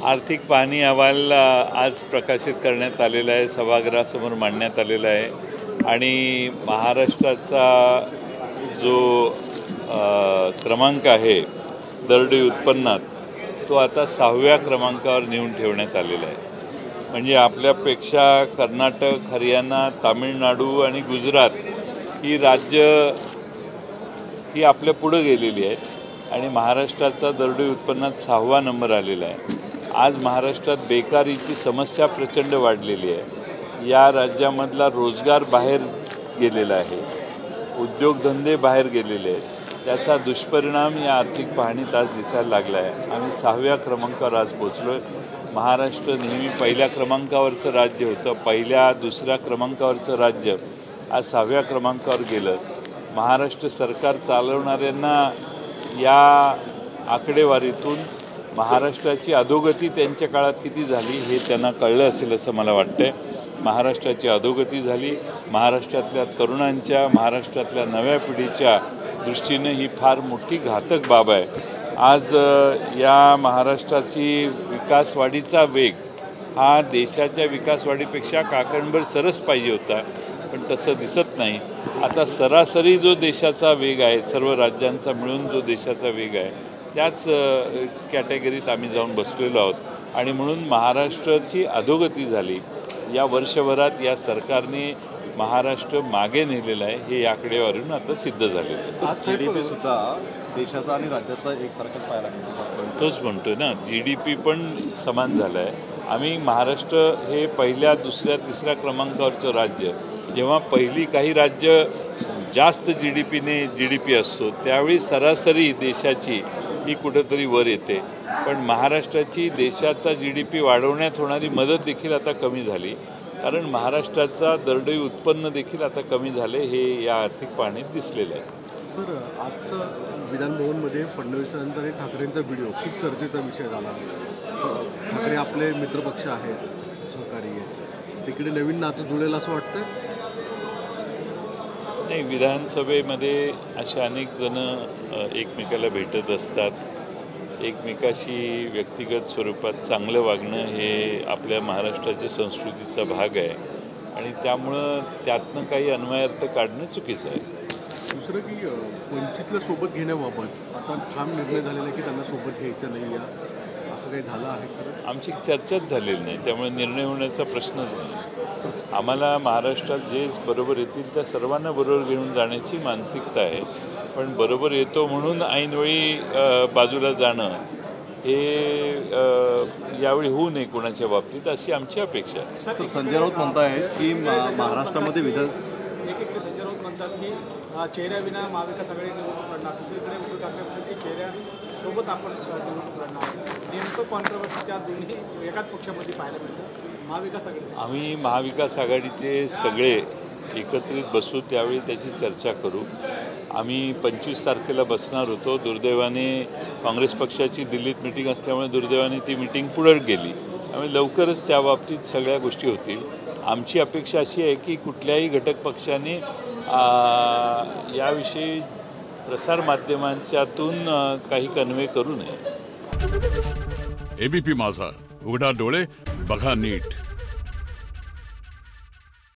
आर्थिक पाहणी अहवाल आज प्रकाशित करण्यात आलेला आहे, सभागृहासमोर मांडण्यात आलेला आहे आणि महाराष्ट्राचा जो क्रमांक आहे दरडोई उत्पन्नात तो आता 6व्या क्रमांकावर नेऊन ठेवण्यात आलेला आहे। म्हणजे आपल्यापेक्षा कर्नाटक, हरियाणा, तामिळनाडू आणि गुजरात ही राज्य ही आपल्या पुढे गेलेली आहेत आणि महाराष्ट्राचा दरडोई उत्पन्नात 6वा नंबर आलेला आहे। आज महाराष्ट्रात बेकारीची समस्या प्रचंड वाढलेली आहे। या राज्यामधला रोजगार बाहेर गेलेला आहे, उद्योगधंदे बाहेर गेलेले आहेत। त्याचा दुष्परिणाम या आर्थिक पाहणीत आज दिसायला लागला आहे। आम्ही 6व्या क्रमांकावर आज पोहोचलो आहे। महाराष्ट्र नेहमी पहिल्या क्रमांकावरचं राज्य होतं, पहिल्या दुसऱ्या क्रमांकावरचं राज्य आज 6व्या क्रमांकावर गेलं। महाराष्ट्र सरकार चालवणाऱ्यांना या आकडेवारीतून महाराष्ट्राची अधोगती त्यांच्या काळात किती झाली हे त्यांना कळलं असेल असं मला वाटतंय। महाराष्ट्राची अधोगती झाली, महाराष्ट्रातल्या तरुणांच्या, महाराष्ट्रातल्या नव्या पिढीच्या दृष्टीने ही फार मोठी घातक बाब आहे। आज या महाराष्ट्राची विकासवाढीचा वेग हा देशाच्या विकासवाढीपेक्षा काकणभर सरस पाहिजे होता, पण तसं दिसत नाही। आता सरासरी जो देशाचा वेग आहे, सर्व राज्यांचा मिळून जो देशाचा वेग आहे त्याच कॅटेगरीत आम्ही जाऊन बसलेलो आहोत आणि म्हणून महाराष्ट्राची अधोगती झाली। या वर्षभरात या सरकारने महाराष्ट्र मागे नेलेला आहे, हे आकडेवारीवरून आता सिद्ध झालेलं आहे। आज जीडीपी सुद्धा देशाचा आणि राज्याचा एकसारखाच पाहायला मिळतो, तोच म्हणतोय ना, जीडीपी पण समान झाला आहे। आम्ही महाराष्ट्र हे पहिल्या, दुसऱ्या, तिसऱ्या क्रमांकावरचं राज्य, जेव्हा पहिली काही राज्य जास्त जीडीपी असतो त्यावेळी सरासरी देशाची ही कुठेतरी वर येते, पण महाराष्ट्राची देशाचा जीडीपी वाढवण्यात होणारी मदत देखील आता कमी झाली, कारण महाराष्ट्राचा दरडोई उत्पन्न देखील आता कमी झाले, हे या आर्थिक पाहणीत दिसलेलं आहे। सर, आजचं विधानभवनमध्ये फडणवीसांचा आणि ठाकरेंचा व्हिडिओ खूप चर्चेचा विषय झाला। ठाकरे आपले मित्रपक्ष आहेत, सहकारी आहेत, तिकडे नवीन नातं जुळेल असं वाटतं? नाही, विधानसभेमध्ये असे अनेक जण एकमेकाला भेटत असतात, एकमेकाशी व्यक्तिगत स्वरूपात चांगलं वागणं हे आपल्या महाराष्ट्राच्या संस्कृतीचा भाग आहे आणि त्यामुळं त्यातनं काही अन्वयार्थ काढणं चुकीचं आहे। दुसरं की वंचितला सोबत घेण्याबाबत आता ठाम निर्णय झालेला आहे की त्यांना सोबत घ्यायचं नाही, असं काही झालं आहे? आमची चर्चाच झालेली नाही, त्यामुळे निर्णय होण्याचा प्रश्नच नाही। आम्हाला महाराष्ट्रात जे बरोबर येतील त्या सर्वांना बरोबर घेऊन जाण्याची मानसिकता आहे, पण बरोबर येतो म्हणून ऐनवेळी बाजूला जाणं हे यावेळी होऊ नये कोणाच्या बाबतीत, अशी आमची अपेक्षा आहे। संजय राऊत म्हणतायत की महाराष्ट्रामध्ये एकीकडे संजय राऊत म्हणतात की चेहऱ्याविना महाविकास आघाडी निवडणूक लढणार, दुसरीकडे उद्धव ठाकरे म्हणतात की चेहऱ्यासोबत आपण निवडणूक लढणार। नेमकं कॉन्ट्रोवर्सी त्या दोन्ही एकाच पक्षामध्ये पाहायला मिळतं, महाविकास आघाडी। आम्ही महाविकास आघाडीचे सगळे एकत्रित बसू, त्यावेळी त्याची चर्चा करू। आम्ही 25 तारखेला बसणार होतो, दुर्दैवाने काँग्रेस पक्षाची दिल्लीत मिटिंग असल्यामुळे दुर्दैवाने ती मिटिंग पुढे गेली, त्यामुळे लवकरच त्या बाबतीत सगळ्या गोष्टी होतील। आमची अपेक्षा अशी आहे की कुठल्याही घटक पक्षाने याविषयी प्रसारमाध्यमांच्यातून काही कन्वे करू नये। एबीपी माझा, उघडा डोळे बघा नीट।